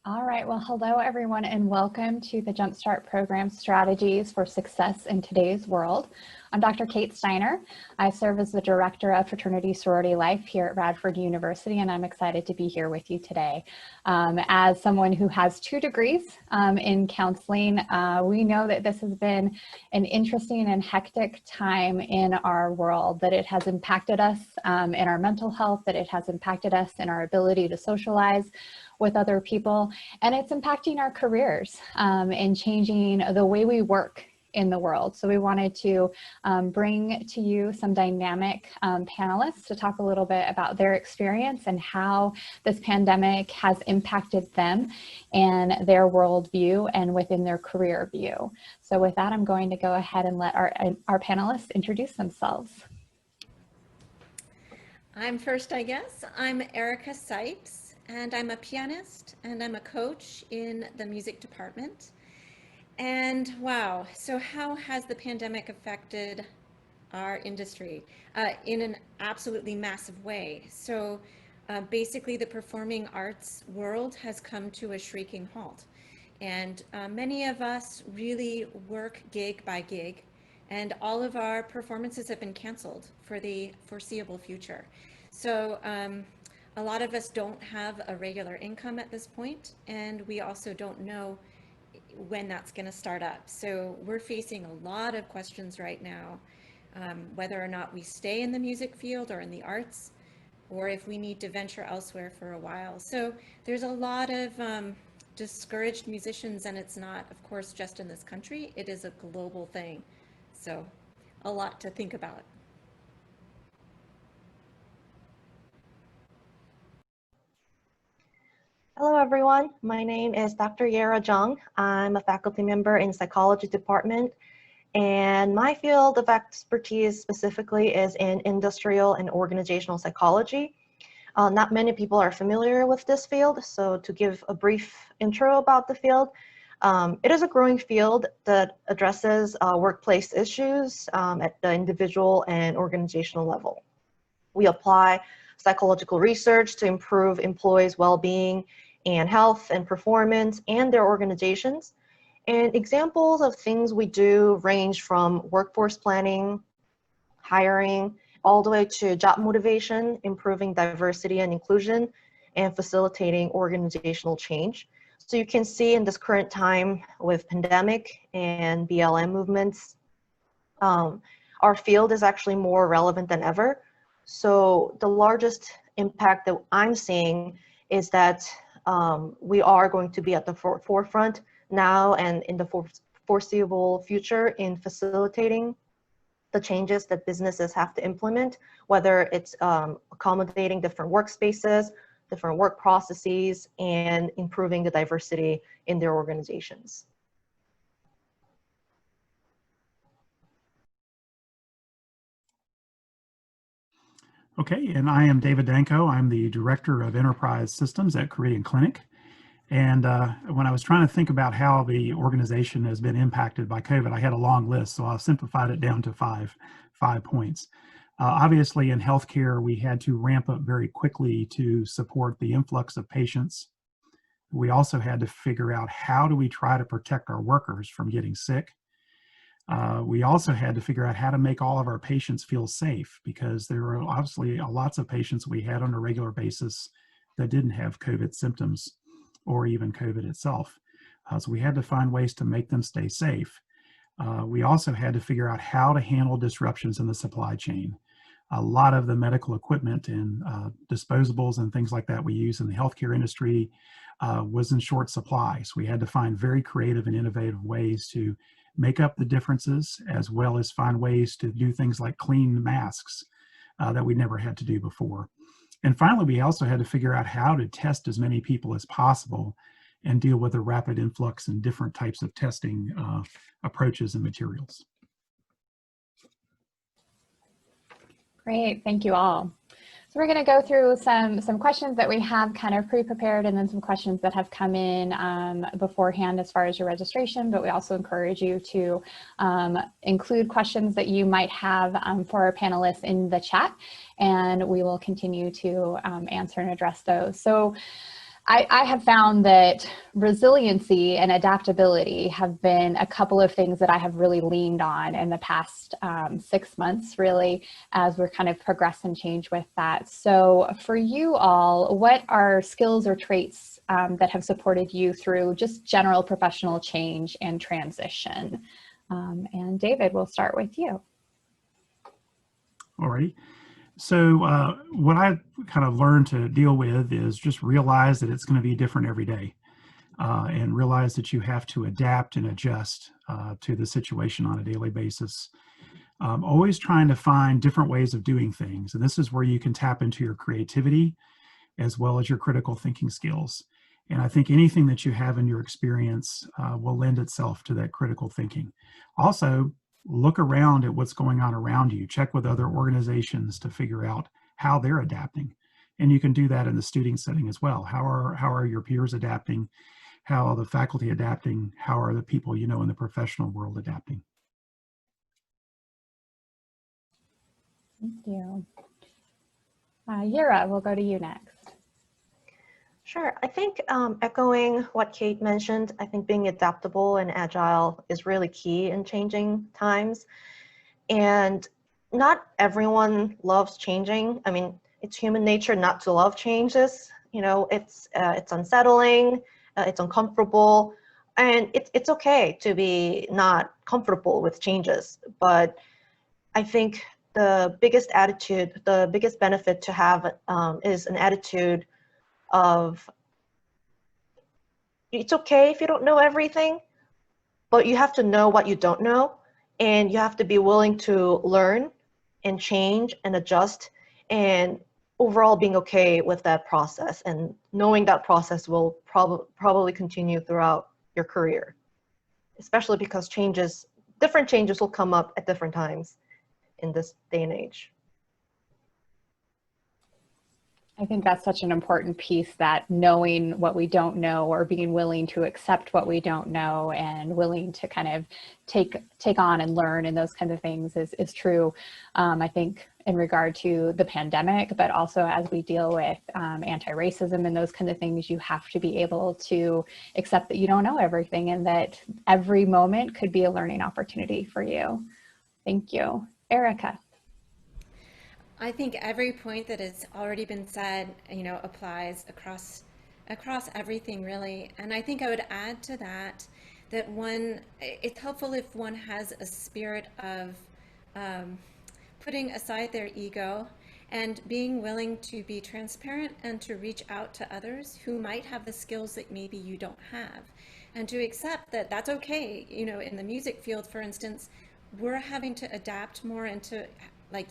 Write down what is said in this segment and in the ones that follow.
All right, well, hello everyone and welcome to the Jumpstart program Strategies for Success in Today's World. I'm Dr. Kate Steiner. I serve as the Director of Fraternity Sorority Life here at Radford University, and I'm excited to be here with you today. As someone who has 2 degrees in counseling, we know that this has been an interesting and hectic time in our world, that it has impacted us in our mental health, that it has impacted us in our ability to socialize with other people, and it's impacting our careers and changing the way we work in the world. So we wanted to bring to you some dynamic panelists to talk a little bit about their experience and how this pandemic has impacted them and their worldview and within their career view. So with that, I'm going to go ahead and let our panelists introduce themselves. I'm first, I guess. I'm Erica Sipes, and I'm a pianist and I'm a coach in the music department. And wow, so how has the pandemic affected our industry? In an absolutely massive way. So basically the performing arts world has come to a shrieking halt. And many of us really work gig by gig, and all of our performances have been canceled for the foreseeable future. So a lot of us don't have a regular income at this point, and we also don't know when that's going to start up. So we're facing a lot of questions right now, whether or not we stay in the music field or in the arts, or if we need to venture elsewhere for a while. So there's a lot of discouraged musicians, and it's not, of course, just in this country. It is a global thing. So a lot to think about. Hello everyone, my name is Dr. Yera Zhang. I'm a faculty member in psychology department, and my field of expertise specifically is in industrial and organizational psychology. Not many people are familiar with this field, so to give a brief intro about the field, it is a growing field that addresses workplace issues at the individual and organizational level. We apply psychological research to improve employees' well-being and health and performance and their organizations. And examples of things we do range from workforce planning, hiring, all the way to job motivation, improving diversity and inclusion, and facilitating organizational change. So you can see in this current time with pandemic and BLM movements, our field is actually more relevant than ever. So the largest impact that I'm seeing is that we are going to be at the forefront now and in the foreseeable future in facilitating the changes that businesses have to implement, whether it's accommodating different workspaces, different work processes, and improving the diversity in their organizations. Okay, and I am David Danko. I'm the Director of Enterprise Systems at Korean Clinic. And when I was trying to think about how the organization has been impacted by COVID, I had a long list, so I simplified it down to five points. Obviously, in healthcare, we had to ramp up very quickly to support the influx of patients. We also had to figure out how do we try to protect our workers from getting sick. We also had to figure out how to make all of our patients feel safe, because there were obviously lots of patients we had on a regular basis that didn't have COVID symptoms or even COVID itself. So we had to find ways to make them stay safe. We also had to figure out how to handle disruptions in the supply chain. A lot of the medical equipment and disposables and things like that we use in the healthcare industry was in short supply. So we had to find very creative and innovative ways to make up the differences, as well as find ways to do things like clean masks that we never had to do before. And finally, we also had to figure out how to test as many people as possible and deal with the rapid influx and different types of testing approaches and materials. Great, thank you all. So we're going to go through some questions that we have kind of pre-prepared, and then some questions that have come in beforehand as far as your registration, but we also encourage you to include questions that you might have for our panelists in the chat, and we will continue to answer and address those. So I have found that resiliency and adaptability have been a couple of things that I have really leaned on in the past 6 months, really, as we're kind of progress and change with that. So for you all, what are skills or traits that have supported you through just general professional change and transition? And David, we'll start with you. Alrighty. So what I kind of learned to deal with is just realize that it's going to be different every day, and realize that you have to adapt and adjust to the situation on a daily basis. Always trying to find different ways of doing things. And this is where you can tap into your creativity as well as your critical thinking skills. And I think anything that you have in your experience will lend itself to that critical thinking. Also, look around at what's going on around you. Check with other organizations to figure out how they're adapting. And you can do that in the student setting as well. How are your peers adapting? How are the faculty adapting? How are the people you know in the professional world adapting? Thank you. Yura, we'll go to you next. Sure. I think echoing what Kate mentioned, I think being adaptable and agile is really key in changing times. And not everyone loves changing. I mean, it's human nature not to love changes. You know, it's unsettling, it's uncomfortable, and it's okay to be not comfortable with changes. But I think the biggest benefit to have is an attitude of it's okay if you don't know everything, but you have to know what you don't know, and you have to be willing to learn and change and adjust, and overall being okay with that process and knowing that process will probably continue throughout your career, especially because different changes will come up at different times in this day and age. I think that's such an important piece, that knowing what we don't know, or being willing to accept what we don't know and willing to kind of take on and learn and those kinds of things is true. I think in regard to the pandemic, but also as we deal with anti-racism and those kinds of things, you have to be able to accept that you don't know everything and that every moment could be a learning opportunity for you. Thank you. Erica. I think every point that has already been said, applies across everything really. And I think I would add to that it's helpful if one has a spirit of putting aside their ego and being willing to be transparent and to reach out to others who might have the skills that maybe you don't have, and to accept that that's okay. In the music field, for instance, we're having to adapt more into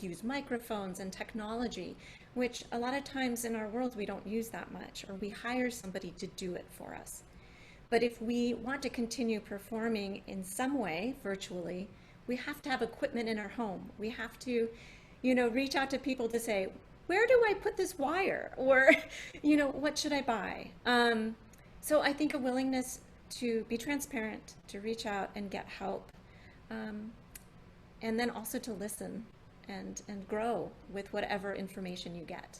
use microphones and technology, which a lot of times in our world we don't use that much, or we hire somebody to do it for us. But if we want to continue performing in some way virtually, we have to have equipment in our home. We have to, reach out to people to say, where do I put this wire? Or, what should I buy? So I think a willingness to be transparent, to reach out and get help, and then also to listen and grow with whatever information you get.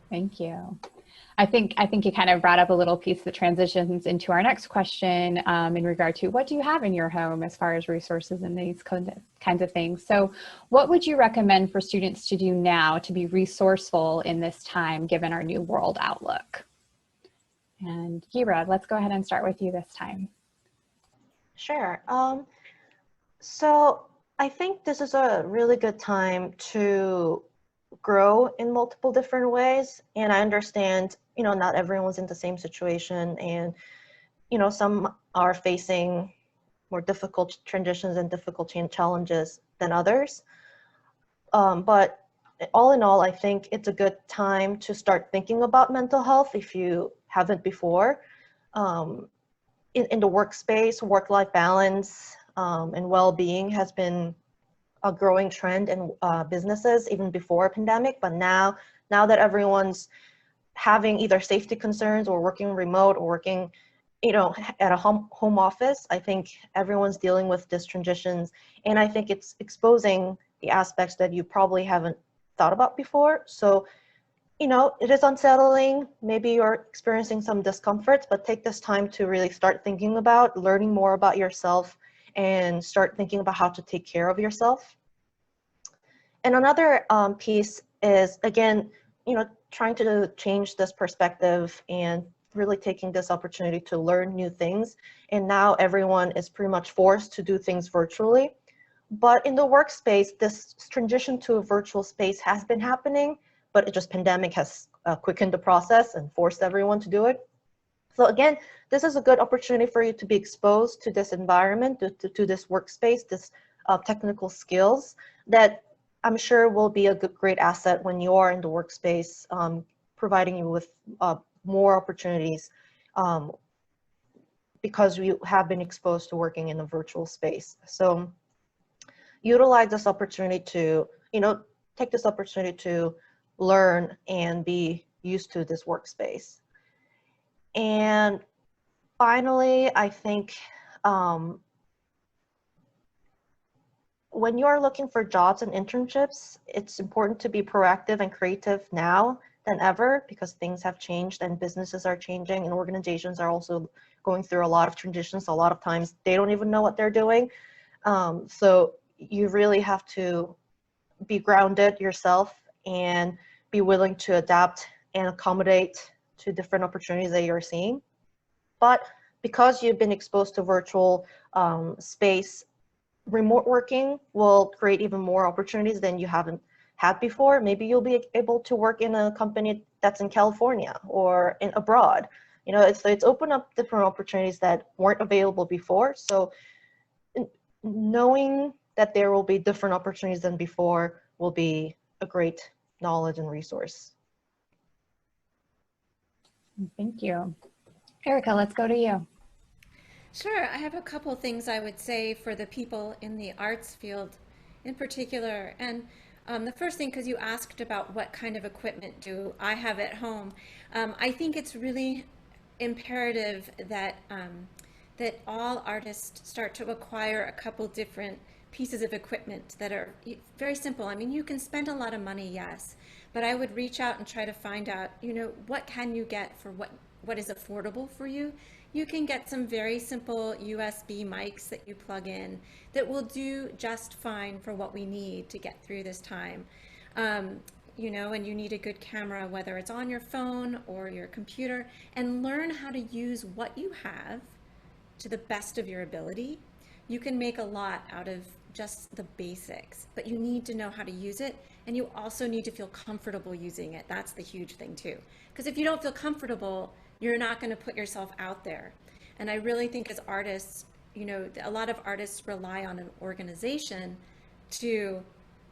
Thank you. I think you kind of brought up a little piece that transitions into our next question in regard to what do you have in your home as far as resources and these kinds of things. So what would you recommend for students to do now to be resourceful in this time, given our new world outlook? And Gira, let's go ahead and start with you this time. Sure. So I think this is a really good time to grow in multiple different ways. And I understand, not everyone's in the same situation, and, some are facing more difficult transitions and difficult challenges than others. But all in all, I think it's a good time to start thinking about mental health if you haven't before. In the workspace, work-life balance and well-being has been a growing trend in businesses even before a pandemic, but now that everyone's having either safety concerns or working remote or working at a home office, I think everyone's dealing with these transitions, and I think it's exposing the aspects that you probably haven't thought about before. So it is unsettling. Maybe you're experiencing some discomfort, but take this time to really start thinking about learning more about yourself and start thinking about how to take care of yourself. And another piece is, again, trying to change this perspective and really taking this opportunity to learn new things. And now everyone is pretty much forced to do things virtually. But in the workspace, this transition to a virtual space has been happening, but it just pandemic has quickened the process and forced everyone to do it. So again, this is a good opportunity for you to be exposed to this environment, to this workspace, this technical skills that I'm sure will be a great asset when you are in the workspace, providing you with more opportunities because you have been exposed to working in a virtual space. So utilize this opportunity to, take this opportunity to learn and be used to this workspace. And finally, I think when you are looking for jobs and internships, it's important to be proactive and creative now than ever because things have changed and businesses are changing and organizations are also going through a lot of transitions. A lot of times they don't even know what they're doing. So you really have to be grounded yourself and be willing to adapt and accommodate to different opportunities that you're seeing. But because you've been exposed to virtual space, remote working will create even more opportunities than you haven't had before. Maybe you'll be able to work in a company that's in California or in abroad. It's opened up different opportunities that weren't available before. So knowing that there will be different opportunities than before will be a great knowledge and resource. Thank you. Erica, let's go to you. Sure, I have a couple things I would say for the people in the arts field in particular. And the first thing, because you asked about what kind of equipment do I have at home, I think it's really imperative that that all artists start to acquire a couple different pieces of equipment that are very simple. I mean, you can spend a lot of money, yes, but I would reach out and try to find out, what can you get for what is affordable for you. You can get some very simple USB mics that you plug in that will do just fine for what we need to get through this time. And you need a good camera, whether it's on your phone or your computer, and learn how to use what you have to the best of your ability. You can make a lot out of just the basics, but you need to know how to use it, and you also need to feel comfortable using it. That's the huge thing too, because if you don't feel comfortable, you're not going to put yourself out there. And I really think as artists, a lot of artists rely on an organization to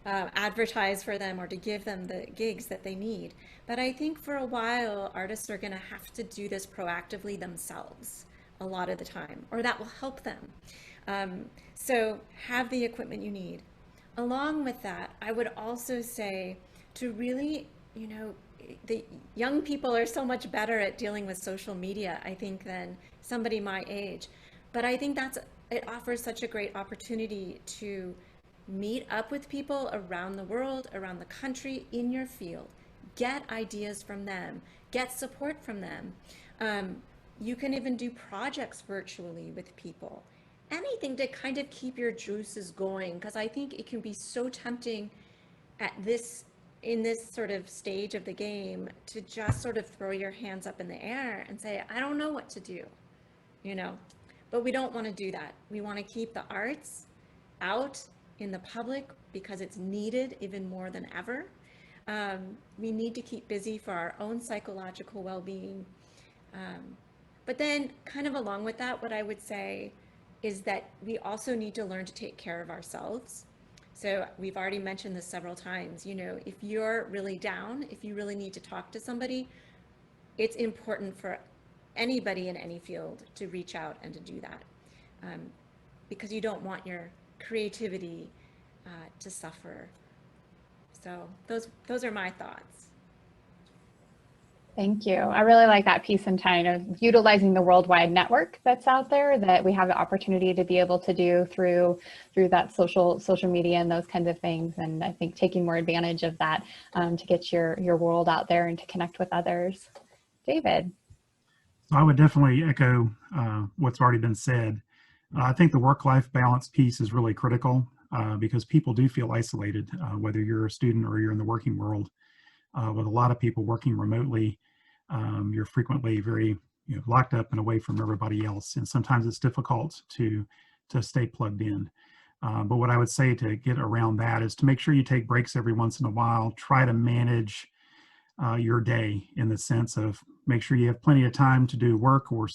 advertise for them or to give them the gigs that they need. But I think for a while, artists are going to have to do this proactively themselves a lot of the time, or that will help them. So have the equipment you need. Along with that, I would also say to really, the young people are so much better at dealing with social media, I think, than somebody my age. But I think it offers such a great opportunity to meet up with people around the world, around the country, in your field. Get ideas from them, get support from them. You can even do projects virtually with people. Anything to kind of keep your juices going, because I think it can be so tempting in this sort of stage of the game to just sort of throw your hands up in the air and say, I don't know what to do, but we don't want to do that. We want to keep the arts out in the public because it's needed even more than ever. We need to keep busy for our own psychological well-being. But then kind of along with that, what I would say is that we also need to learn to take care of ourselves. So we've already mentioned this several times, if you're really down, if you really need to talk to somebody, it's important for anybody in any field to reach out and to do that, because you don't want your creativity to suffer. So those are my thoughts. Thank you. I really like that piece and kind of utilizing the worldwide network that's out there that we have the opportunity to be able to do through that social media and those kinds of things. And I think taking more advantage of that to get your world out there and to connect with others. David. So I would definitely echo what's already been said. I think the work-life balance piece is really critical because people do feel isolated, whether you're a student or you're in the working world. With a lot of people working remotely, you're frequently very locked up and away from everybody else, and sometimes it's difficult to stay plugged in. But what I would say to get around that is to make sure you take breaks every once in a while. Try to manage your day in the sense of make sure you have plenty of time to do work or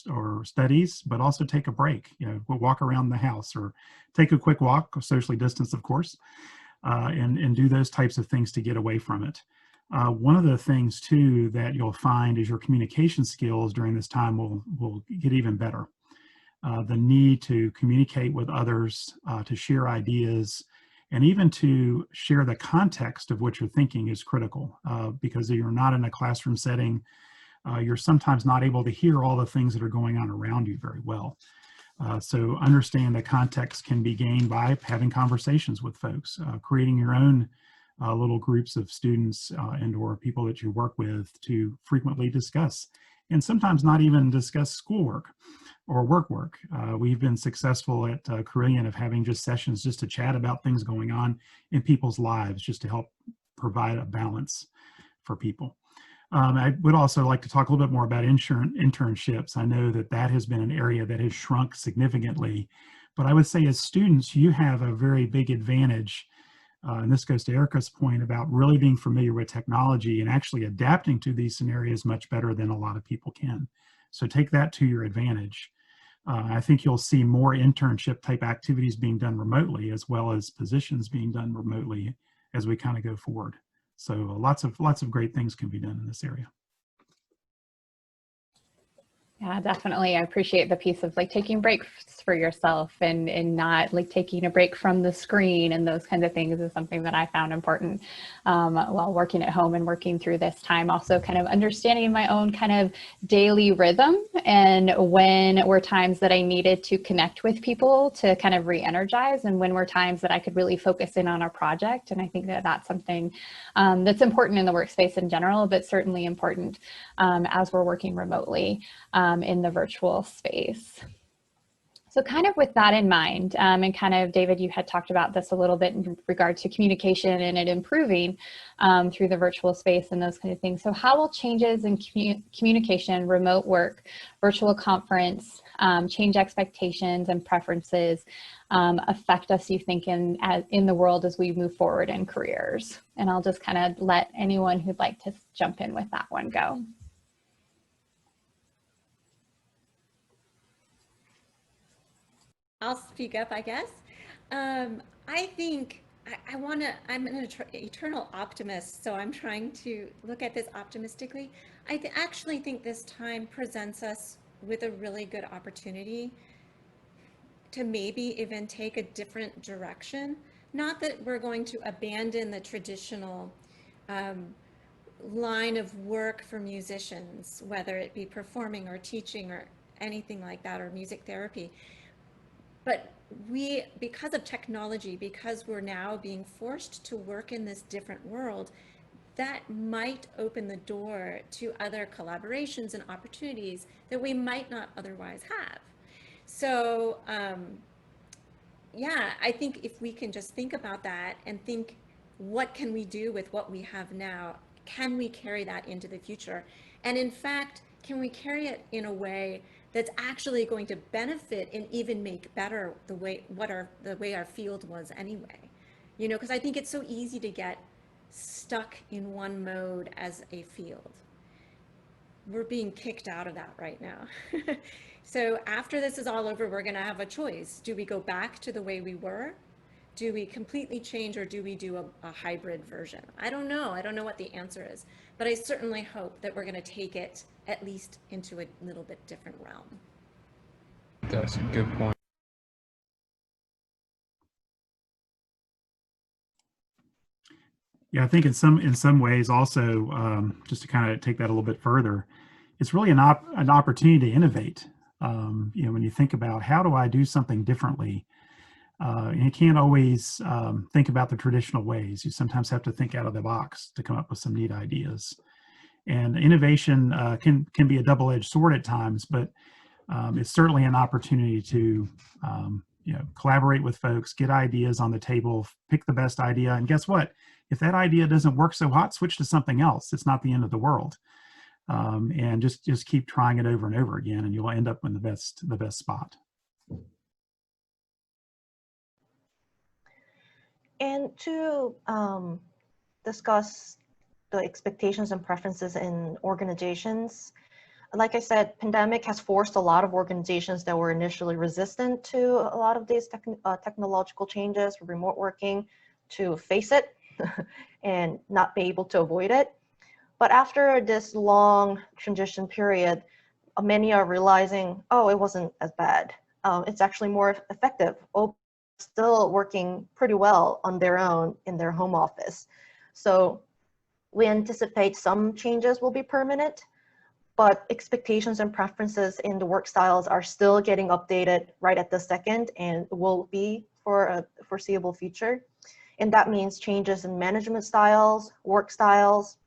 studies, but also take a break. Walk around the house or take a quick walk, socially distanced, of course, and do those types of things to get away from it. One of the things too that you'll find is your communication skills during this time will get even better. The need to communicate with others, to share ideas, and even to share the context of what you're thinking is critical because you're not in a classroom setting. You're sometimes not able to hear all the things that are going on around you very well. So understand that context can be gained by having conversations with folks, creating your own little groups of students and or people that you work with to frequently discuss, and sometimes not even discuss schoolwork or work. We've been successful at Carillion of having just sessions just to chat about things going on in people's lives, just to help provide a balance for people. I would also like to talk a little bit more about internships. I know that has been an area that has shrunk significantly, but I would say as students, you have a very big advantage. And this goes to Erica's point about really being familiar with technology and actually adapting to these scenarios much better than a lot of people can. So take that to your advantage. I think you'll see more internship type activities being done remotely, as well as positions being done remotely as we kind of go forward. So lots of great things can be done in this area. Yeah, definitely. I appreciate the piece of like taking breaks for yourself and not like taking a break from the screen and those kinds of things is something that I found important while working at home and working through this time. Also kind of understanding my own kind of daily rhythm and when were times that I needed to connect with people to kind of re-energize and when were times that I could really focus in on a project. And I think that that's something that's important in the workspace in general, but certainly important as we're working remotely. In the virtual space. So kind of with that in mind, and kind of, David, you had talked about this a little bit in regard to communication and it improving through the virtual space and those kind of things. So how will changes in communication, remote work, virtual conference, change expectations and preferences affect us, you think, in the world as we move forward in careers? And I'll just kind of let anyone who'd like to jump in with that one go. I'll speak up, I guess. I think I'm an eternal optimist, so I'm trying to look at this optimistically. I actually think this time presents us with a really good opportunity to maybe even take a different direction. Not that we're going to abandon the traditional line of work for musicians, whether it be performing or teaching or anything like that, or music therapy. But because of technology, because we're now being forced to work in this different world, that might open the door to other collaborations and opportunities that we might not otherwise have. So yeah, I think if we can just think about that and think, what can we do with what we have now? Can we carry that into the future? And in fact, can we carry it in a way that's actually going to benefit and even make better the way our field was anyway? Because I think it's so easy to get stuck in one mode as a field. We're being kicked out of that right now. So after this is all over, we're going to have a choice. Do we go back to the way we were? Do we completely change, or do we do a hybrid version? I don't know. I don't know what the answer is, but I certainly hope that we're going to take it at least into a little bit different realm. That's a good point. Yeah, I think in some ways also, just to kind of take that a little bit further, it's really an opportunity to innovate. When you think about how do I do something differently, you can't always think about the traditional ways. You sometimes have to think out of the box to come up with some neat ideas. And innovation can be a double-edged sword at times, but it's certainly an opportunity to collaborate with folks, get ideas on the table, pick the best idea, and guess what? If that idea doesn't work so hot, switch to something else. It's not the end of the world, and just keep trying it over and over again, and you'll end up in the best spot. And to discuss the expectations and preferences in organizations, like I said, pandemic has forced a lot of organizations that were initially resistant to a lot of these technological changes, remote working, to face it and not be able to avoid it. But after this long transition period, many are realizing, oh, it wasn't as bad. It's actually more effective. Still working pretty well on their own in their home office. So we anticipate some changes will be permanent, but expectations and preferences in the work styles are still getting updated right at the second and will be for a foreseeable future. And that means changes in management styles, work styles,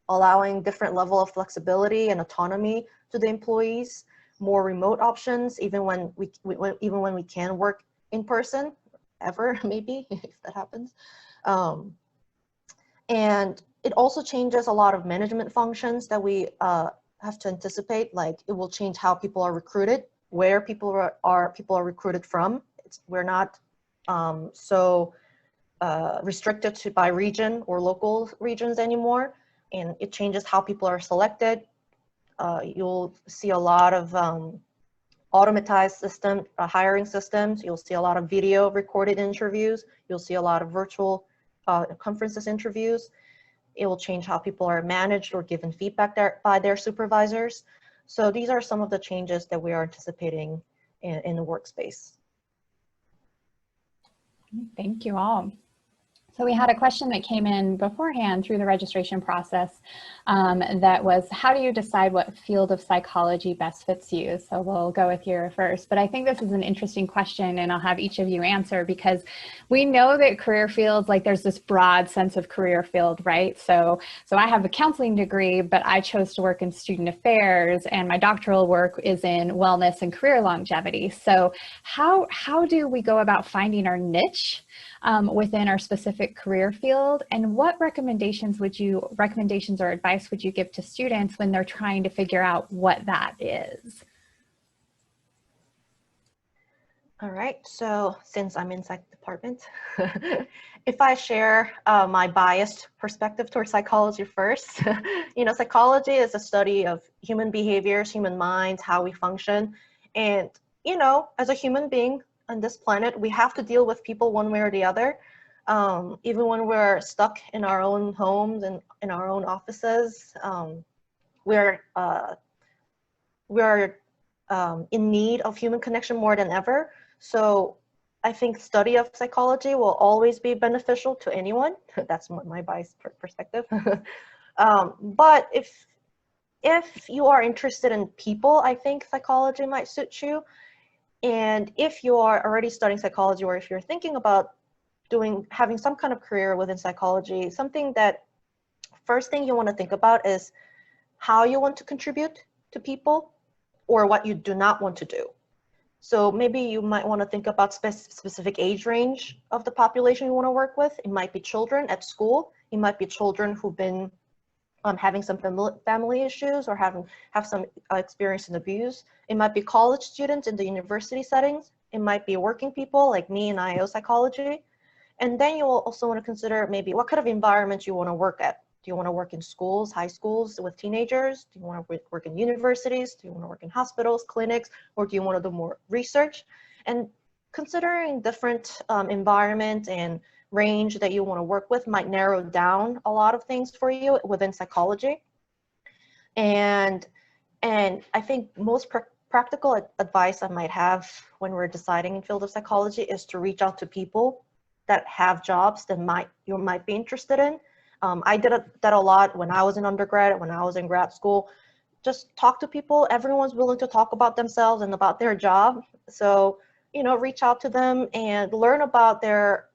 allowing different level of flexibility and autonomy to the employees, more remote options, even when we can work in person, ever maybe, if that happens. And it also changes a lot of management functions that we have to anticipate. Like it will change how people are recruited, where people are recruited from. We're not so restricted by region or local regions anymore, and it changes how people are selected. You'll see a lot of automatized hiring systems. You'll see a lot of video recorded interviews. You'll see a lot of virtual conferences interviews. It will change how people are managed or given feedback by their supervisors. So these are some of the changes that we are anticipating in the workspace. Thank you all. So we had a question that came in beforehand through the registration process that was, how do you decide what field of psychology best fits you? So we'll go with Yura first, but I think this is an interesting question and I'll have each of you answer, because we know that career fields, like there's this broad sense of career field, right? So I have a counseling degree, but I chose to work in student affairs, and my doctoral work is in wellness and career longevity. So how do we go about finding our niche within our specific career field, and what recommendations or advice would you give to students when they're trying to figure out what that is? All right, so since I'm in psych department, if I share my biased perspective towards psychology first, psychology is a study of human behaviors, human minds, how we function. And, as a human being on this planet, we have to deal with people one way or the other. Even when we're stuck in our own homes and in our own offices, we're in need of human connection more than ever. So I think study of psychology will always be beneficial to anyone. That's my biased perspective. But if you are interested in people, I think psychology might suit you. And if you are already studying psychology, or if you're thinking about having some kind of career within psychology, first thing you want to think about is how you want to contribute to people or what you do not want to do. So maybe you might want to think about specific age range of the population you want to work with. It might be children at school. It might be children who've been having some family issues or have some experience in abuse. It might be college students in the university settings. It might be working people like me in IO psychology. And then you will also want to consider maybe what kind of environment you want to work at. Do you want to work in schools, high schools with teenagers? Do you want to work in universities? Do you want to work in hospitals, clinics, or do you want to do more research? And considering different environment and range that you want to work with might narrow down a lot of things for you within psychology. And I think most practical advice I might have when we're deciding in field of psychology is to reach out to people that have jobs that you might be interested in. I did that a lot when I was in undergrad, when I was in grad school. Just talk to people. Everyone's willing to talk about themselves and about their job. So, reach out to them and learn about their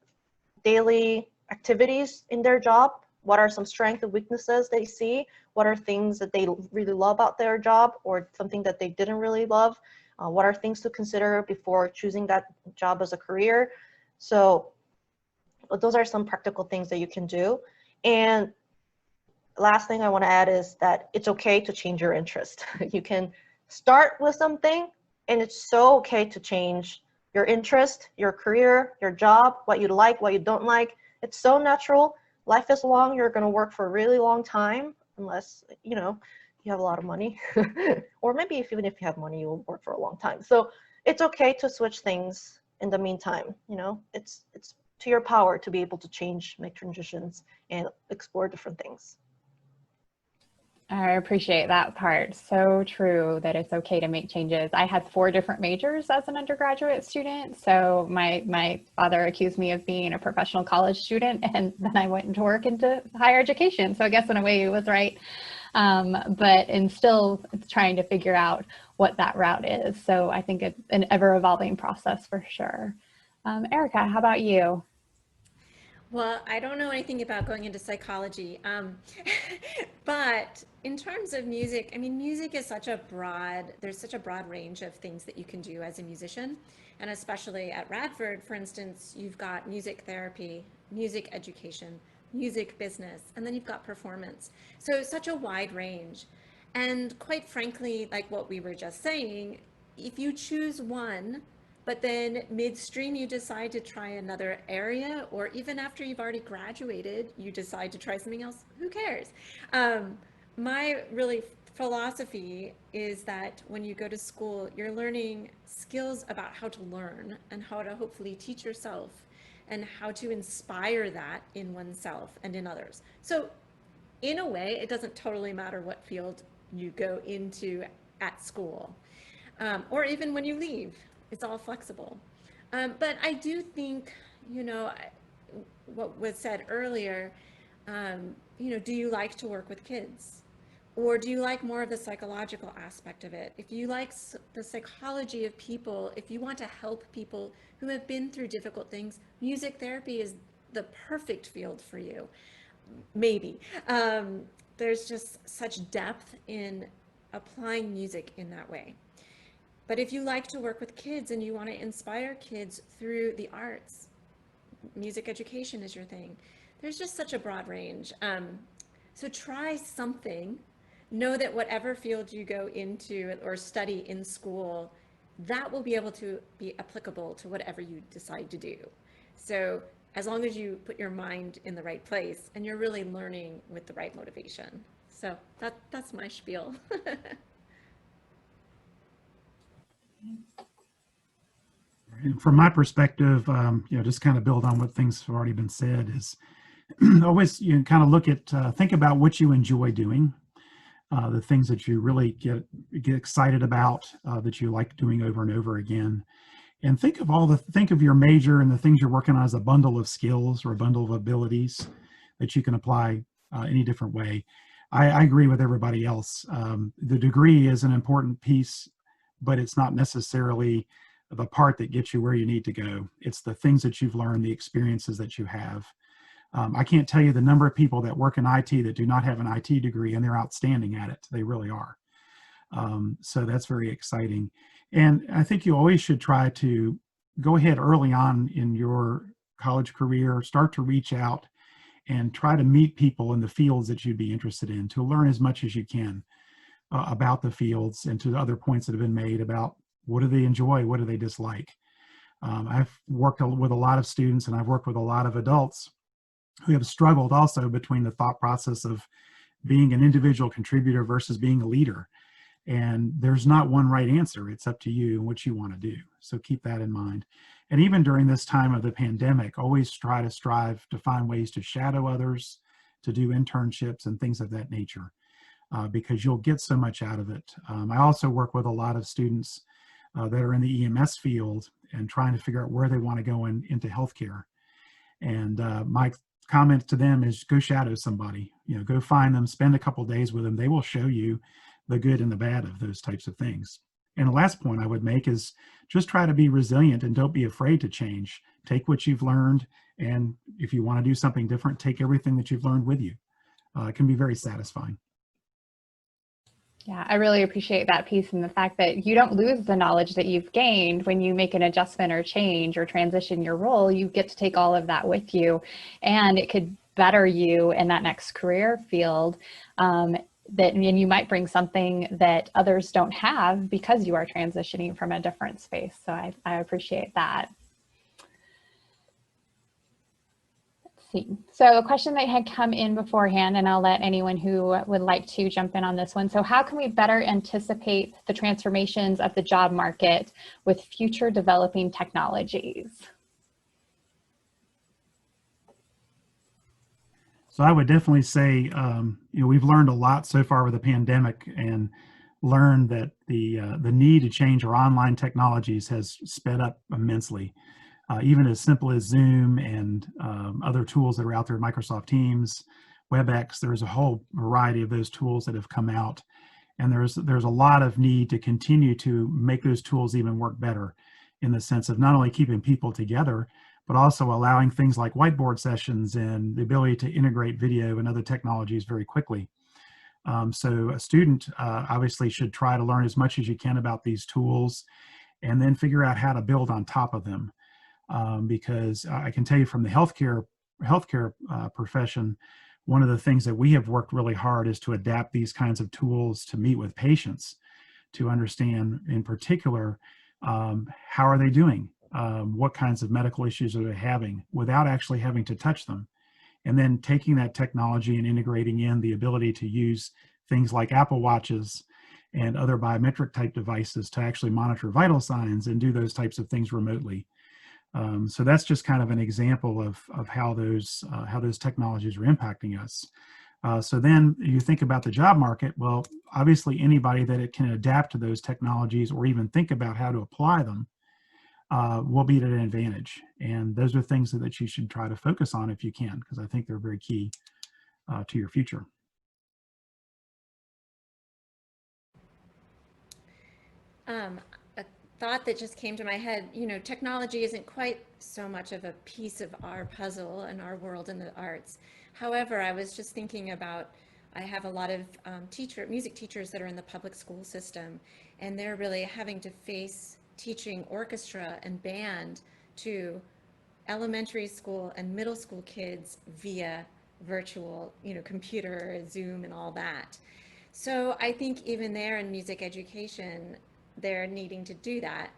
daily activities in their job. What are some strengths and weaknesses they see? What are things that they really love about their job or something that they didn't really love? What are things to consider before choosing that job as a career? So those are some practical things that you can do. And last thing I want to add is that it's okay to change your interest. You can start with something, and it's so okay to change your interest, your career, your job, what you like, what you don't like. It's so natural. Life is long. You're going to work for a really long time, unless, you have a lot of money. Or maybe even if you have money, you'll work for a long time. So it's okay to switch things in the meantime. It's to your power to be able to change, make transitions, and explore different things. I appreciate that part. So true that it's okay to make changes. I had 4 different majors as an undergraduate student. So my father accused me of being a professional college student, and then I went into work into higher education. So I guess in a way he was right. But still trying to figure out what that route is. So I think it's an ever evolving process for sure. Erica, how about you? Well, I don't know anything about going into psychology, but in terms of music, I mean, music is there's such a broad range of things that you can do as a musician. And especially at Radford, for instance, you've got music therapy, music education, music business, and then you've got performance. So such a wide range. And quite frankly, like what we were just saying, if you choose one, but then midstream you decide to try another area, or even after you've already graduated, you decide to try something else, who cares? My really philosophy is that when you go to school, you're learning skills about how to learn and how to hopefully teach yourself and how to inspire that in oneself and in others. So in a way, it doesn't totally matter what field you go into at school, or even when you leave. It's all flexible. But I do think, what was said earlier, do you like to work with kids? Or do you like more of the psychological aspect of it? If you like the psychology of people, if you want to help people who have been through difficult things, music therapy is the perfect field for you. Maybe. There's just such depth in applying music in that way. But if you like to work with kids and you want to inspire kids through the arts, music education is your thing. There's just such a broad range. So try something. Know that whatever field you go into or study in school, that will be able to be applicable to whatever you decide to do. So as long as you put your mind in the right place and you're really learning with the right motivation. So that's my spiel. And from my perspective, just kind of build on what things have already been said is always, kind of look at, think about what you enjoy doing, the things that you really get excited about, that you like doing over and over again. And think of your major and the things you're working on as a bundle of skills or a bundle of abilities that you can apply any different way. I agree with everybody else. The degree is an important piece, but it's not necessarily the part that gets you where you need to go. It's the things that you've learned, the experiences that you have. I can't tell you the number of people that work in IT that do not have an IT degree, and they're outstanding at it. They really are. So that's very exciting. And I think you always should try to go ahead early on in your college career, start to reach out and try to meet people in the fields that you'd be interested in, to learn as much as you can about the fields, and to the other points that have been made about what do they enjoy, what do they dislike. I've worked with a lot of students, and I've worked with a lot of adults who have struggled also between the thought process of being an individual contributor versus being a leader. And there's not one right answer. It's up to you and what you want to do. So keep that in mind. And even during this time of the pandemic, always strive to find ways to shadow others, to do internships and things of that nature, because you'll get so much out of it. I also work with a lot of students that are in the EMS field and trying to figure out where they want to go into healthcare. And my comment to them is go shadow somebody, go find them, spend a couple days with them. They will show you the good and the bad of those types of things. And the last point I would make is just try to be resilient and don't be afraid to change. Take what you've learned, and if you want to do something different, take everything that you've learned with you. It can be very satisfying. Yeah, I really appreciate that piece and the fact that you don't lose the knowledge that you've gained when you make an adjustment or change or transition your role. You get to take all of that with you, and it could better you in that next career field. And you might bring something that others don't have because you are transitioning from a different space. So I appreciate that. So a question that had come in beforehand, and I'll let anyone who would like to jump in on this one. So how can we better anticipate the transformations of the job market with future developing technologies? So I would definitely say, we've learned a lot so far with the pandemic, and learned that the need to change our online technologies has sped up immensely. Even as simple as Zoom and other tools that are out there, Microsoft Teams, WebEx, there's a whole variety of those tools that have come out. And there's a lot of need to continue to make those tools even work better, in the sense of not only keeping people together, but also allowing things like whiteboard sessions and the ability to integrate video and other technologies very quickly. So a student obviously should try to learn as much as you can about these tools, and then figure out how to build on top of them. Because I can tell you from the healthcare profession, one of the things that we have worked really hard is to adapt these kinds of tools to meet with patients, to understand in particular, how are they doing? What kinds of medical issues are they having, without actually having to touch them? And then taking that technology and integrating in the ability to use things like Apple Watches and other biometric type devices to actually monitor vital signs and do those types of things remotely. So that's just kind of an example of how those technologies are impacting us. So then you think about the job market. Well, obviously anybody that it can adapt to those technologies or even think about how to apply them will be at an advantage. And those are things that you should try to focus on if you can, because I think they're very key to your future. A thought that just came to my head, technology isn't quite so much of a piece of our puzzle and our world in the arts. However, I was just thinking about, I have a lot of music teachers that are in the public school system, and they're really having to face teaching orchestra and band to elementary school and middle school kids via virtual, computer, Zoom and all that. So I think even there in music education, they're needing to do that.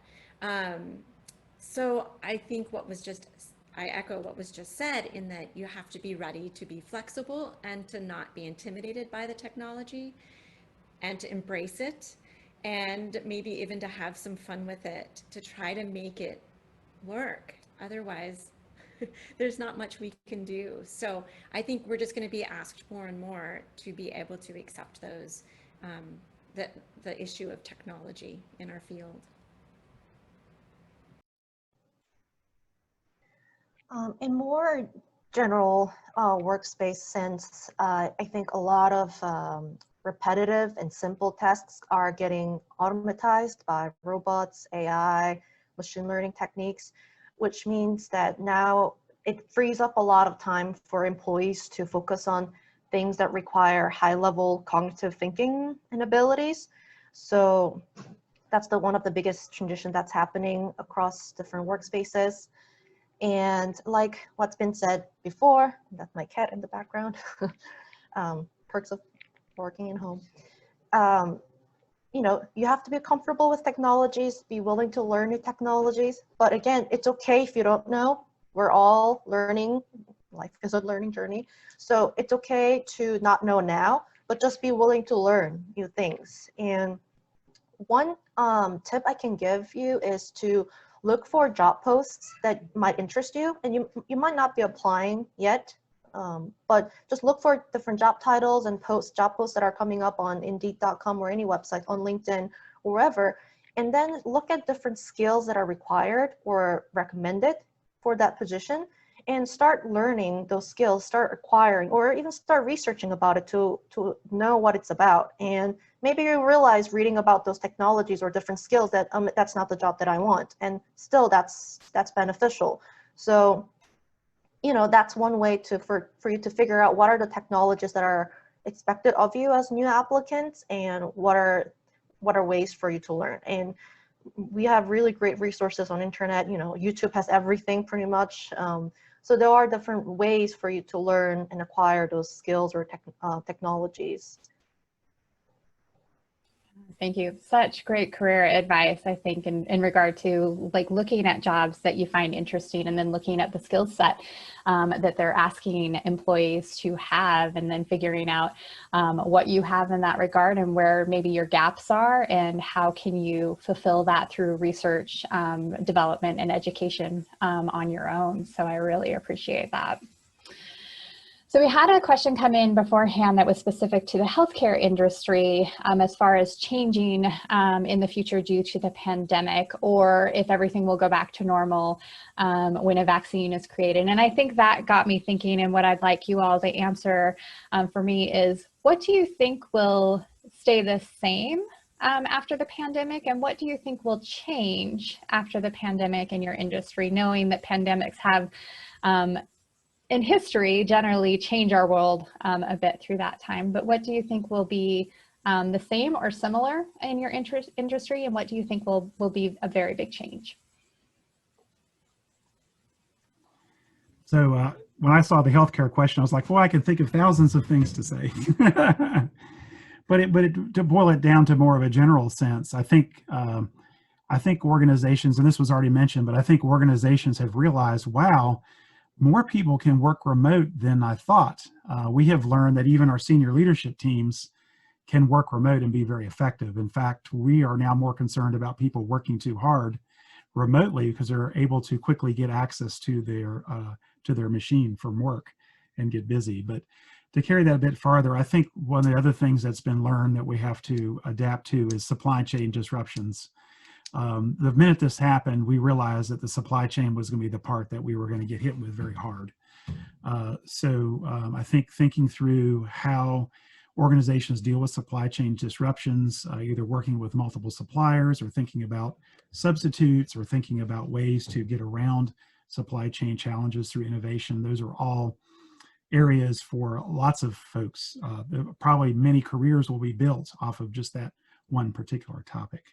So I think I echo what was just said, in that you have to be ready to be flexible and to not be intimidated by the technology, and to embrace it, and maybe even to have some fun with it, to try to make it work. Otherwise, there's not much we can do. So I think we're just going to be asked more and more to be able to accept those, the issue of technology in our field. In more general workspace sense, I think a lot of repetitive and simple tasks are getting automatized by robots, AI, machine learning techniques, which means that now it frees up a lot of time for employees to focus on things that require high-level cognitive thinking and abilities. So that's one of the biggest transitions that's happening across different workspaces. And like what's been said before, that's my cat in the background, perks of working at home. You have to be comfortable with technologies, be willing to learn new technologies. But again, it's okay if you don't know. We're all learning. Life is a learning journey. So it's okay to not know now, but just be willing to learn new things. And one tip I can give you is to look for job posts that might interest you. And you might not be applying yet, but just look for different job titles and job posts that are coming up on Indeed.com or any website, on LinkedIn, wherever, and then look at different skills that are required or recommended for that position, and start learning those skills, start acquiring, or even start researching about it to know what it's about. And maybe you realize reading about those technologies or different skills that that's not the job that I want, and still that's beneficial. So, you know, that's one way to for you to figure out what are the technologies that are expected of you as new applicants, and what are ways for you to learn. And we have really great resources on internet. You know, YouTube has everything pretty much. So there are different ways for you to learn and acquire those skills or technologies. Thank you. Such great career advice, I think, in regard to like looking at jobs that you find interesting and then looking at the skill set that they're asking employees to have, and then figuring out what you have in that regard and where maybe your gaps are, and how can you fulfill that through research, development, and education on your own. So I really appreciate that. So we had a question come in beforehand that was specific to the healthcare industry as far as changing in the future due to the pandemic, or if everything will go back to normal when a vaccine is created. And I think that got me thinking, and what I'd like you all to answer for me is, what do you think will stay the same after the pandemic, and what do you think will change after the pandemic in your industry, knowing that pandemics have in history generally change our world a bit through that time? But what do you think will be the same or similar in your industry, and what do you think will be a very big change? So when I saw the healthcare question, I was like, well, I can think of thousands of things to say. but to boil it down to more of a general sense, I think organizations, and this was already mentioned, but I think organizations have realized, wow, more people can work remote than I thought. We have learned that even our senior leadership teams can work remote and be very effective. In fact, we are now more concerned about people working too hard remotely because they're able to quickly get access to their machine from work and get busy. But to carry that a bit farther, I think one of the other things that's been learned that we have to adapt to is supply chain disruptions. The minute this happened, we realized that the supply chain was going to be the part that we were going to get hit with very hard. So I think thinking through how organizations deal with supply chain disruptions, either working with multiple suppliers or thinking about substitutes or thinking about ways to get around supply chain challenges through innovation, those are all areas for lots of folks. Probably many careers will be built off of just that one particular topic.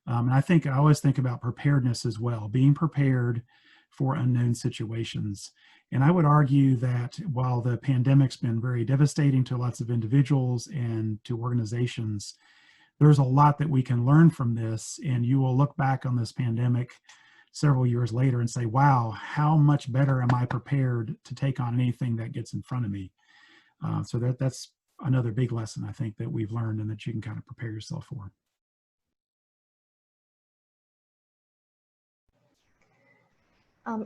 And I always think about preparedness as well, being prepared for unknown situations. And I would argue that while the pandemic's been very devastating to lots of individuals and to organizations, there's a lot that we can learn from this. And you will look back on this pandemic several years later and say, wow, how much better am I prepared to take on anything that gets in front of me? So that's another big lesson, I think, that we've learned and that you can kind of prepare yourself for.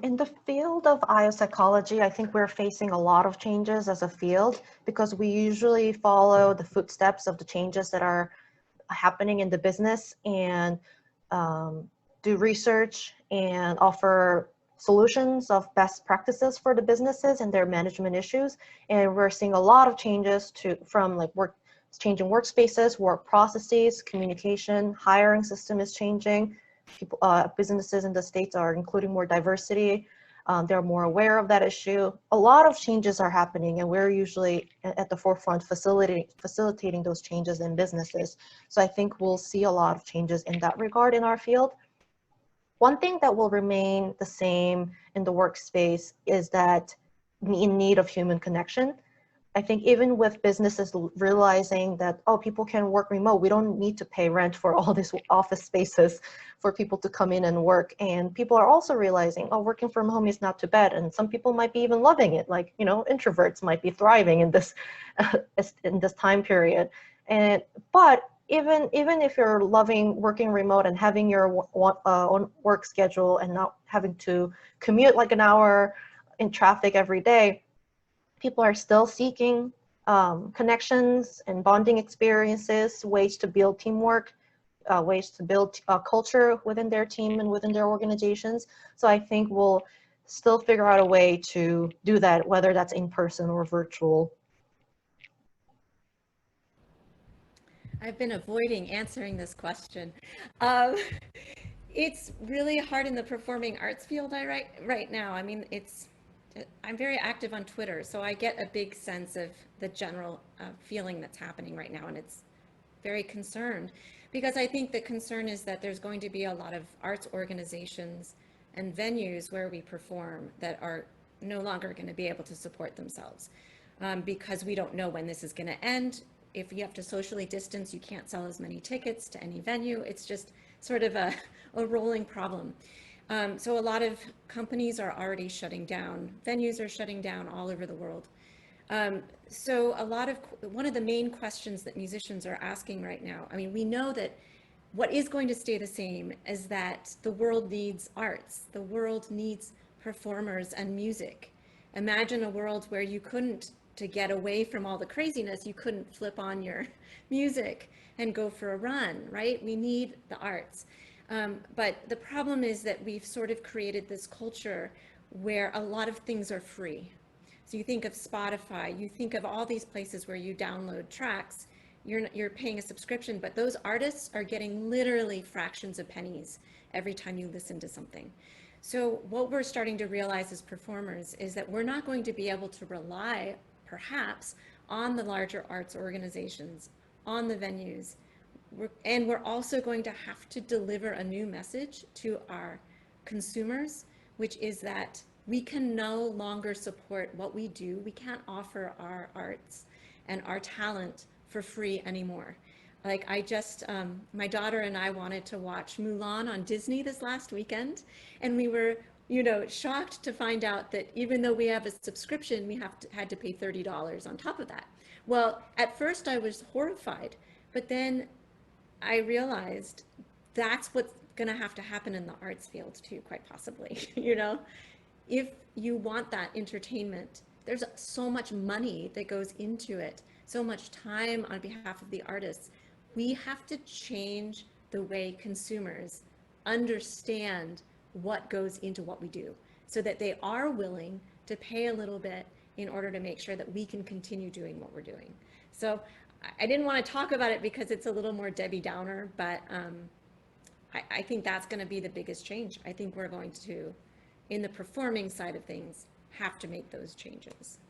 In the field of biopsychology, I think we're facing a lot of changes as a field because we usually follow the footsteps of the changes that are happening in the business and do research and offer solutions of best practices for the businesses and their management issues. And we're seeing a lot of changes from like changing workspaces, work processes, communication, hiring system is changing. People, businesses in the States are including more diversity. They're more aware of that issue. A lot of changes are happening, and we're usually at the forefront facilitating those changes in businesses. So I think we'll see a lot of changes in that regard in our field. One thing that will remain the same in the workspace is that in need of human connection. I think even with businesses realizing that, oh, people can work remote, we don't need to pay rent for all these office spaces for people to come in and work. And people are also realizing, oh, working from home is not too bad. And some people might be even loving it. Like, you know, introverts might be thriving in this time period. But even if you're loving working remote and having your own work schedule and not having to commute like an hour in traffic every day, people are still seeking connections and bonding experiences, ways to build teamwork, ways to build culture within their team and within their organizations. So I think still figure out a way to do that, whether that's in person or virtual. I've been avoiding answering this question. Um, it's really hard in the performing arts field right now. I mean, I'm very active on Twitter, so I get a big sense of the general feeling that's happening right now, and it's very concerned, because I think the concern is that there's going to be a lot of arts organizations and venues where we perform that are no longer going to be able to support themselves, because we don't know when this is going to end. If you have to socially distance, you can't sell as many tickets to any venue. It's just sort of a rolling problem. So a lot of companies are already shutting down. Venues are shutting down all over the world. So one of the main questions that musicians are asking right now, I mean, we know that what is going to stay the same is that the world needs arts. The world needs performers and music. Imagine a world where you couldn't, to get away from all the craziness, you couldn't flip on your music and go for a run, right? We need the arts. But the problem is that we've sort of created this culture where a lot of things are free. So you think of Spotify, you think of all these places where you download tracks, you're paying a subscription, but those artists are getting literally fractions of pennies every time you listen to something. So what we're starting to realize as performers is that we're not going to be able to rely, perhaps, on the larger arts organizations, on the venues. And we're also going to have to deliver a new message to our consumers, which is that we can no longer support what we do. We can't offer our arts and our talent for free anymore. Like my daughter and I wanted to watch Mulan on Disney this last weekend, and we were, shocked to find out that even though we have a subscription, we had to pay $30 on top of that. Well, at first I was horrified, but then I realized that's what's going to have to happen in the arts field too, quite possibly. If you want that entertainment, there's so much money that goes into it, so much time on behalf of the artists. We have to change the way consumers understand what goes into what we do, so that they are willing to pay a little bit in order to make sure that we can continue doing what we're doing. So I didn't want to talk about it because it's a little more Debbie Downer, but I think that's going to be the biggest change. I think we're going to, in the performing side of things, have to make those changes.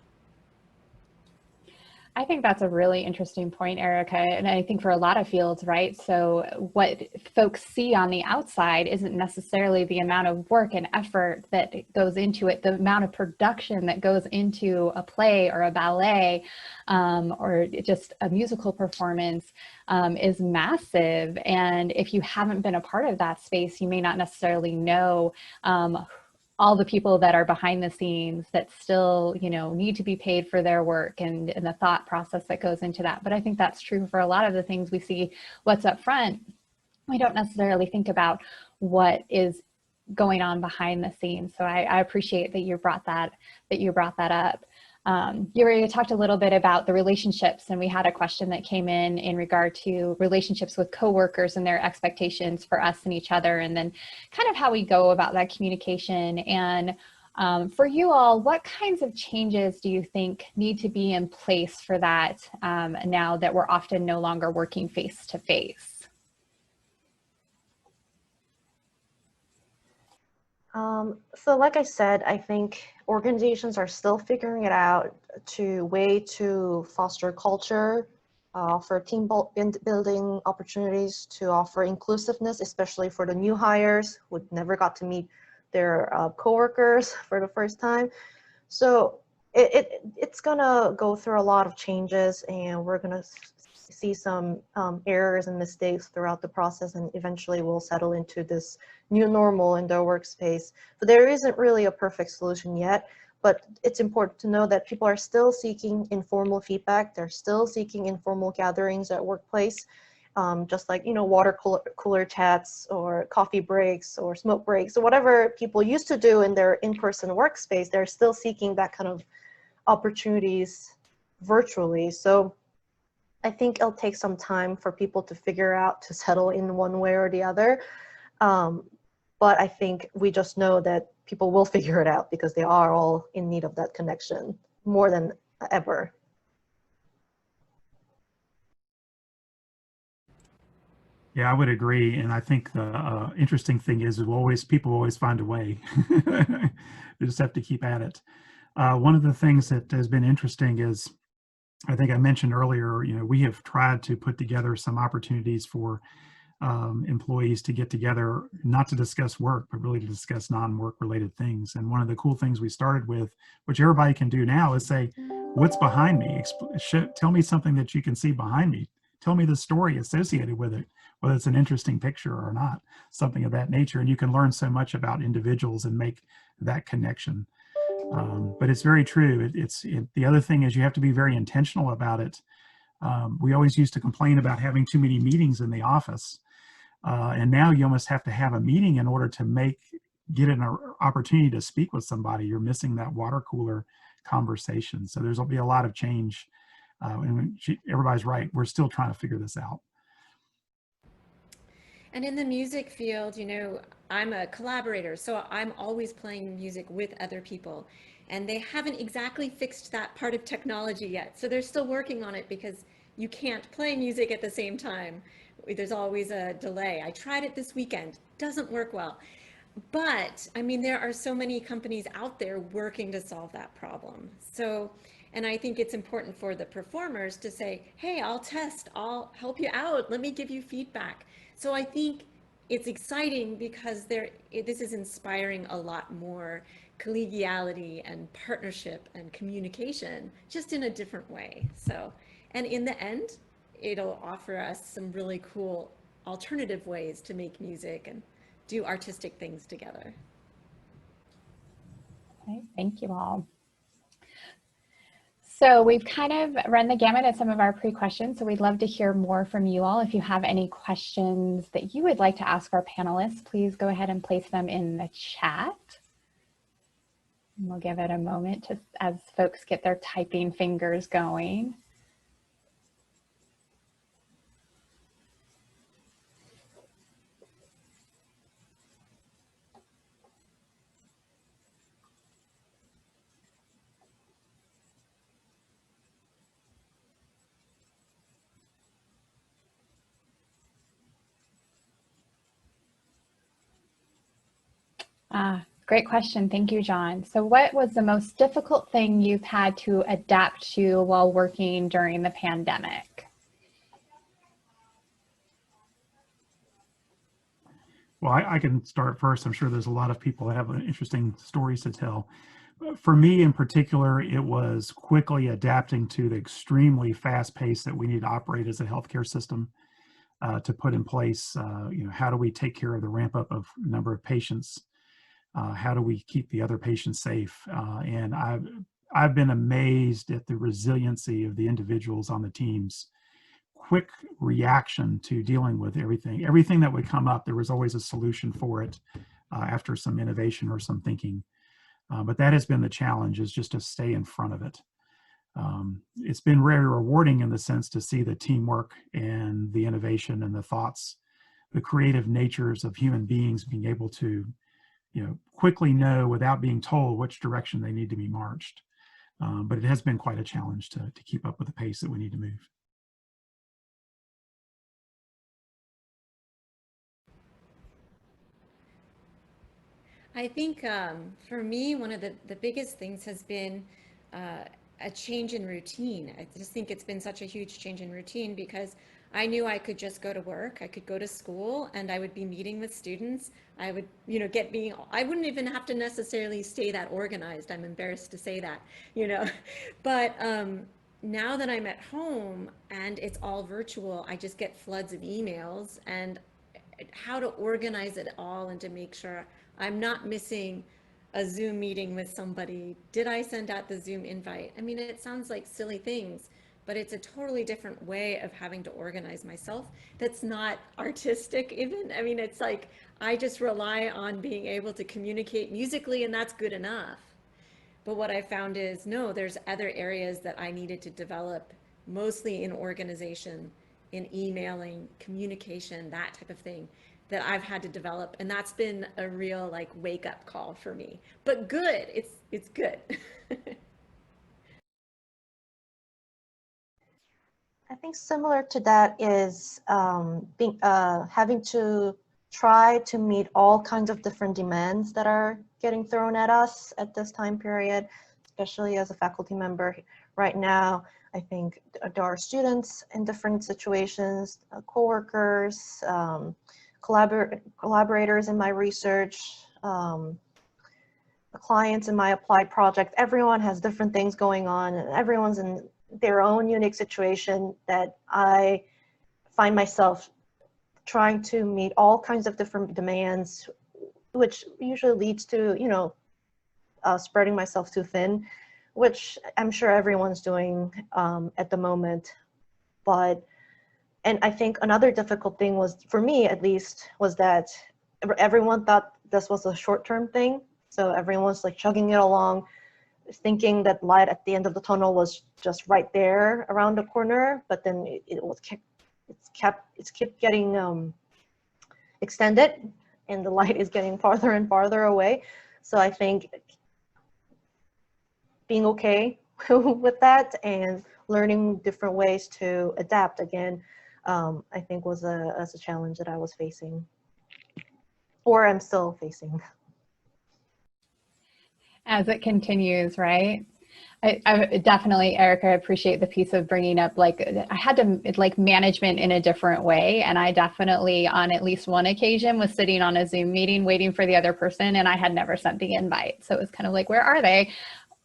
I think that's a really interesting point, Erica. And I think for a lot of fields, right? So what folks see on the outside isn't necessarily the amount of work and effort that goes into it, the amount of production that goes into a play or a ballet or just a musical performance is massive. And if you haven't been a part of that space, you may not necessarily know all the people that are behind the scenes that still, need to be paid for their work and the thought process that goes into that. But I think that's true for a lot of the things we see what's up front. We don't necessarily think about what is going on behind the scenes. So I appreciate that you brought that up. You already talked a little bit about the relationships, and we had a question that came in regard to relationships with coworkers and their expectations for us and each other, and then kind of how we go about that communication. And for you all, what kinds of changes do you think need to be in place for that now that we're often no longer working face to face? So like I said, I think organizations are still figuring it out to foster culture, for team building opportunities, to offer inclusiveness, especially for the new hires who never got to meet their coworkers for the first time. So it's gonna go through a lot of changes, and we're gonna see some errors and mistakes throughout the process, and eventually we'll settle into this new normal in their workspace. But there isn't really a perfect solution yet, but it's important to know that people are still seeking informal feedback. They're still seeking informal gatherings at workplace, just like, water cooler chats or coffee breaks or smoke breaks or whatever people used to do in their in-person workspace. They're still seeking that kind of opportunities virtually. So I think it'll take some time for people to figure out, to settle in one way or the other. but I think we just know that people will figure it out because they are all in need of that connection more than ever. Yeah, I would agree. And I think the interesting thing is people always find a way. You just have to keep at it. One of the things that has been interesting is, I think I mentioned earlier, we have tried to put together some opportunities for employees to get together, not to discuss work, but really to discuss non-work related things. And one of the cool things we started with, which everybody can do now, is say, what's behind me? Tell me something that you can see behind me. Tell me the story associated with it, whether it's an interesting picture or not, something of that nature. And you can learn so much about individuals and make that connection. But it's very true. The other thing is you have to be very intentional about it. We always used to complain about having too many meetings in the office. And now you almost have to have a meeting in order to get an opportunity to speak with somebody. You're missing that water cooler conversation. So there'll be a lot of change. And everybody's right. We're still trying to figure this out. And in the music field, I'm a collaborator, so I'm always playing music with other people. And they haven't exactly fixed that part of technology yet. So they're still working on it because you can't play music at the same time. There's always a delay. I tried it this weekend, doesn't work well. But I mean, there are so many companies out there working to solve that problem. And I think it's important for the performers to say, hey, I'll test, I'll help you out, let me give you feedback. So I think it's exciting because this is inspiring a lot more collegiality and partnership and communication, just in a different way. And in the end, it'll offer us some really cool alternative ways to make music and do artistic things together. Okay, thank you all. So we've kind of run the gamut of some of our pre-questions, so we'd love to hear more from you all. If you have any questions that you would like to ask our panelists, please go ahead and place them in the chat. And we'll give it a moment as folks get their typing fingers going. Great question. Thank you, John. So what was the most difficult thing you've had to adapt to while working during the pandemic? Well, I can start first. I'm sure there's a lot of people that have interesting stories to tell. For me in particular, it was quickly adapting to the extremely fast pace that we need to operate as a healthcare system to put in place. How do we take care of the ramp up of number of patients? How do we keep the other patients safe? And I've been amazed at the resiliency of the individuals on the teams. Quick reaction to dealing with everything that would come up. There was always a solution for it after some innovation or some thinking. But that has been the challenge, is just to stay in front of it. It's been very rewarding in the sense to see the teamwork and the innovation and the thoughts, the creative natures of human beings being able to quickly know without being told which direction they need to be marched. But it has been quite a challenge to keep up with the pace that we need to move. I think for me, one of the biggest things has been a change in routine. I just think it's been such a huge change in routine because I knew I could just go to work, I could go to school, and I would be meeting with students. I would, I wouldn't even have to necessarily stay that organized. I'm embarrassed to say that, But now that I'm at home and it's all virtual, I just get floods of emails, and how to organize it all and to make sure I'm not missing a Zoom meeting with somebody. Did I send out the Zoom invite? I mean, it sounds like silly things, but it's a totally different way of having to organize myself that's not artistic even. I mean, it's like I just rely on being able to communicate musically, and that's good enough. But what I found is, no, there's other areas that I needed to develop, mostly in organization, in emailing, communication, that type of thing. that I've had to develop. And that's been a real like wake up call for me, but good. It's good. I think similar to that is having to try to meet all kinds of different demands that are getting thrown at us at this time period, especially as a faculty member right now. I think there are students in different situations, coworkers, collaborators in my research, clients in my applied project. Everyone has different things going on, and everyone's in their own unique situation that I find myself trying to meet all kinds of different demands, which usually leads to, spreading myself too thin, which I'm sure everyone's doing at the moment. And I think another difficult thing was, for me at least, was that everyone thought this was a short-term thing. So everyone's like chugging it along, thinking that light at the end of the tunnel was just right there around the corner, but then it's kept getting extended, and the light is getting farther and farther away. So I think being okay with that and learning different ways to adapt again, I think was a challenge that I was facing, or I'm still facing. As it continues, right? I definitely, Erica, appreciate the piece of bringing up, like, I had to like management in a different way. And I definitely, on at least one occasion, was sitting on a Zoom meeting waiting for the other person, and I had never sent the invite. So it was kind of like, where are they?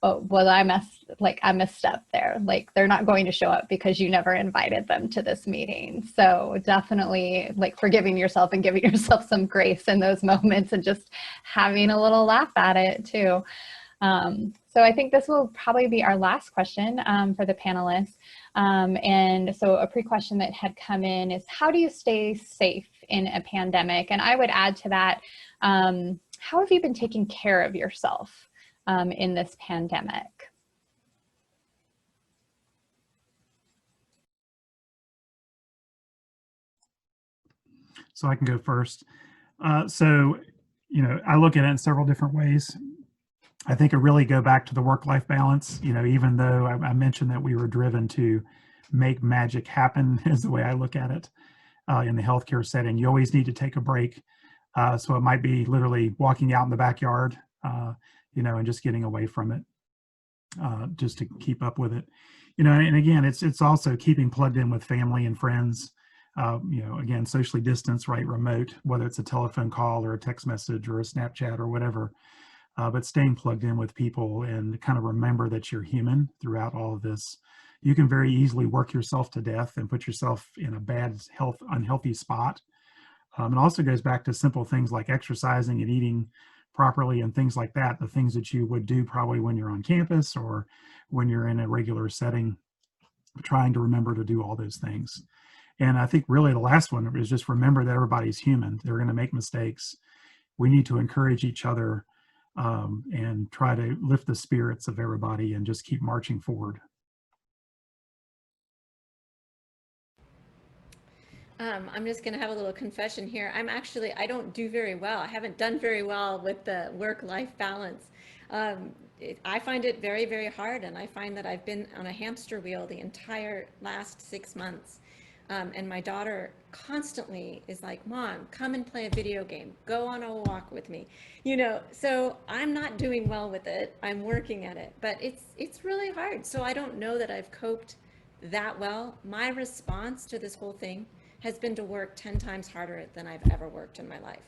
Oh, well, I messed up there. Like, they're not going to show up because you never invited them to this meeting. So definitely like forgiving yourself and giving yourself some grace in those moments and just having a little laugh at it too. So I think this will probably be our last question for the panelists. And so a pre-question that had come in is, how do you stay safe in a pandemic? And I would add to that, how have you been taking care of yourself in this pandemic? So I can go first. So, I look at it in several different ways. I think I really go back to the work-life balance. Even though I mentioned that we were driven to make magic happen, is the way I look at it in the healthcare setting. You always need to take a break. So it might be literally walking out in the backyard, and just getting away from it, just to keep up with it. And again, it's also keeping plugged in with family and friends. Again, socially distanced, right, remote, whether it's a telephone call or a text message or a Snapchat or whatever. But staying plugged in with people and kind of remember that you're human throughout all of this. You can very easily work yourself to death and put yourself in a unhealthy spot. It also goes back to simple things like exercising and eating properly and things like that, the things that you would do probably when you're on campus or when you're in a regular setting, trying to remember to do all those things. And I think really the last one is just remember that everybody's human. They're going to make mistakes. We need to encourage each other and try to lift the spirits of everybody and just keep marching forward. I'm just going to have a little confession here. I don't do very well. I haven't done very well with the work-life balance. I find it very, very hard, and I find that I've been on a hamster wheel the entire last 6 months. And my daughter constantly is like, Mom, come and play a video game. Go on a walk with me. So I'm not doing well with it. I'm working at it, but it's really hard. So I don't know that I've coped that well. My response to this whole thing has been to work 10 times harder than I've ever worked in my life.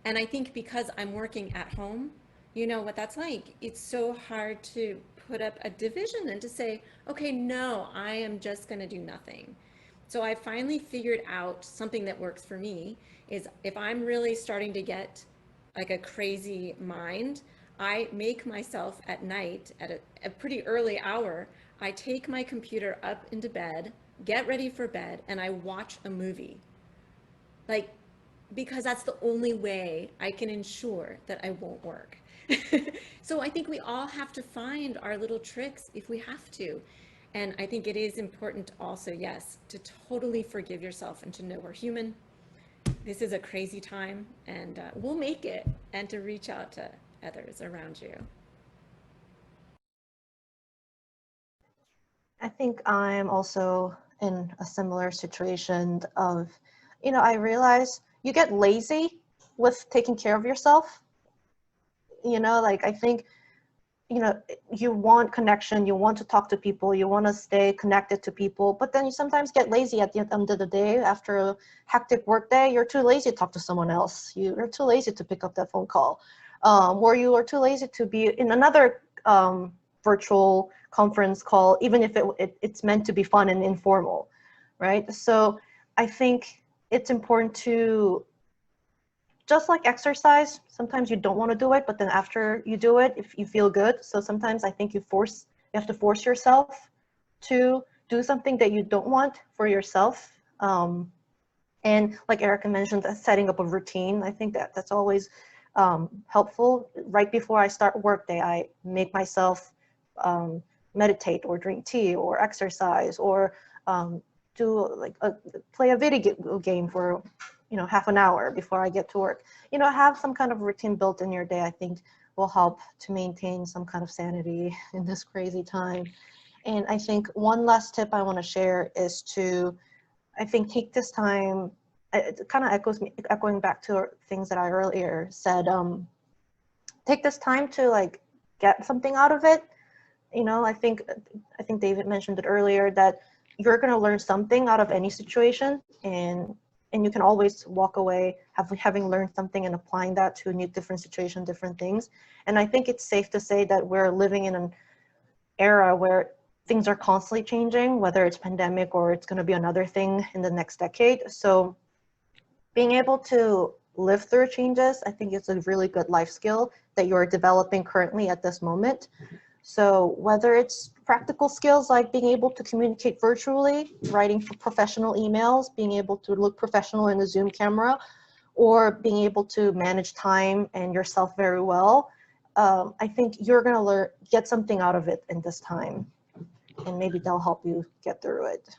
And I think because I'm working at home, you know what that's like. It's so hard to put up a division and to say, okay, no, I am just going to do nothing. So I finally figured out something that works for me is if I'm really starting to get like a crazy mind, I make myself at night at a pretty early hour, I take my computer up into bed, get ready for bed, and I watch a movie. Because that's the only way I can ensure that I won't work. So I think we all have to find our little tricks if we have to. And I think it is important also, yes, to totally forgive yourself and to know we're human. this is a crazy time, and we'll make it, and to reach out to others around you. I think I'm also in a similar situation of, I realize you get lazy with taking care of yourself. Like I think, you want connection, you want to talk to people, you want to stay connected to people, but then you sometimes get lazy at the end of the day. After a hectic work day, you're too lazy to talk to someone else. You're too lazy to pick up that phone call, or you are too lazy to be in another virtual conference call, even if it's meant to be fun and informal, right? So I think it's important to, just like exercise, sometimes you don't want to do it, but then after you do it, if you feel good. So sometimes I think you have to force yourself to do something that you don't want for yourself. And like Erica mentioned, setting up a routine, I think that's always helpful. Right before I start workday, I make myself meditate or drink tea or exercise or play a video game for half an hour before I get to work. Have some kind of routine built in your day, I think will help to maintain some kind of sanity in this crazy time. And I think one last tip I want to share is to, I think, take this time, it kind of echoing back to things that I earlier said, take this time to get something out of it. I think David mentioned it earlier that you're going to learn something out of any situation, and you can always walk away having learned something and applying that to a new different situation, different things. And I think it's safe to say that we're living in an era where things are constantly changing, whether it's pandemic or it's going to be another thing in the next decade. So being able to live through changes, I think it's a really good life skill that you're developing currently at this moment. So whether it's practical skills like being able to communicate virtually, writing for professional emails, being able to look professional in a Zoom camera, or being able to manage time and yourself very well, I think you're going to get something out of it in this time, and maybe they'll help you get through it.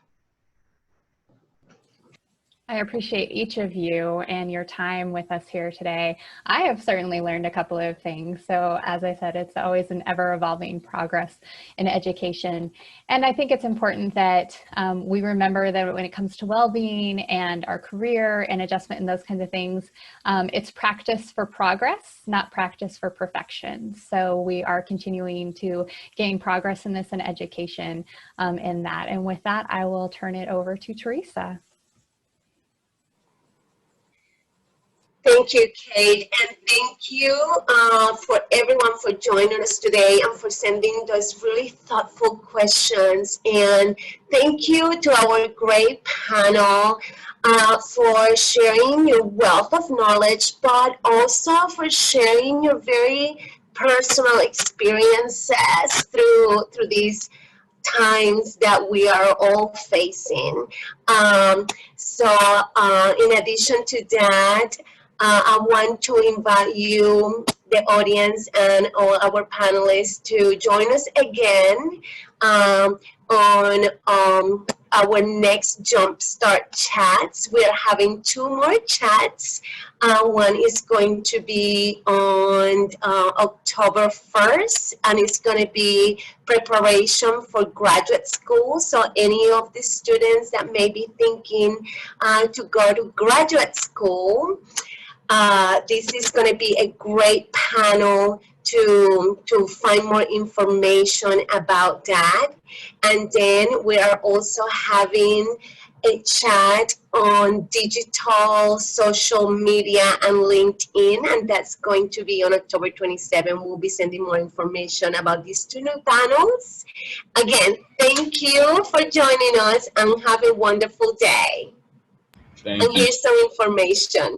I appreciate each of you and your time with us here today. I have certainly learned a couple of things. So as I said, it's always an ever-evolving progress in education. And I think it's important that we remember that when it comes to well-being and our career and adjustment and those kinds of things, it's practice for progress, not practice for perfection. So we are continuing to gain progress in this in education in that. And with that, I will turn it over to Teresa. Thank you, Kate, and thank you for everyone for joining us today and for sending those really thoughtful questions. And thank you to our great panel for sharing your wealth of knowledge, but also for sharing your very personal experiences through these times that we are all facing. So in addition to that, I want to invite you, the audience, and all our panelists to join us again on our next Jumpstart chats. We are having 2 more chats. One is going to be on October 1st, and it's going to be preparation for graduate school. So any of the students that may be thinking to go to graduate school, this is going to be a great panel to find more information about that. And then we are also having a chat on digital, social media, and LinkedIn, and that's going to be on October 27. We'll be sending more information about these 2 new panels. Again, thank you for joining us, and have a wonderful day. Thank And you. here's some information.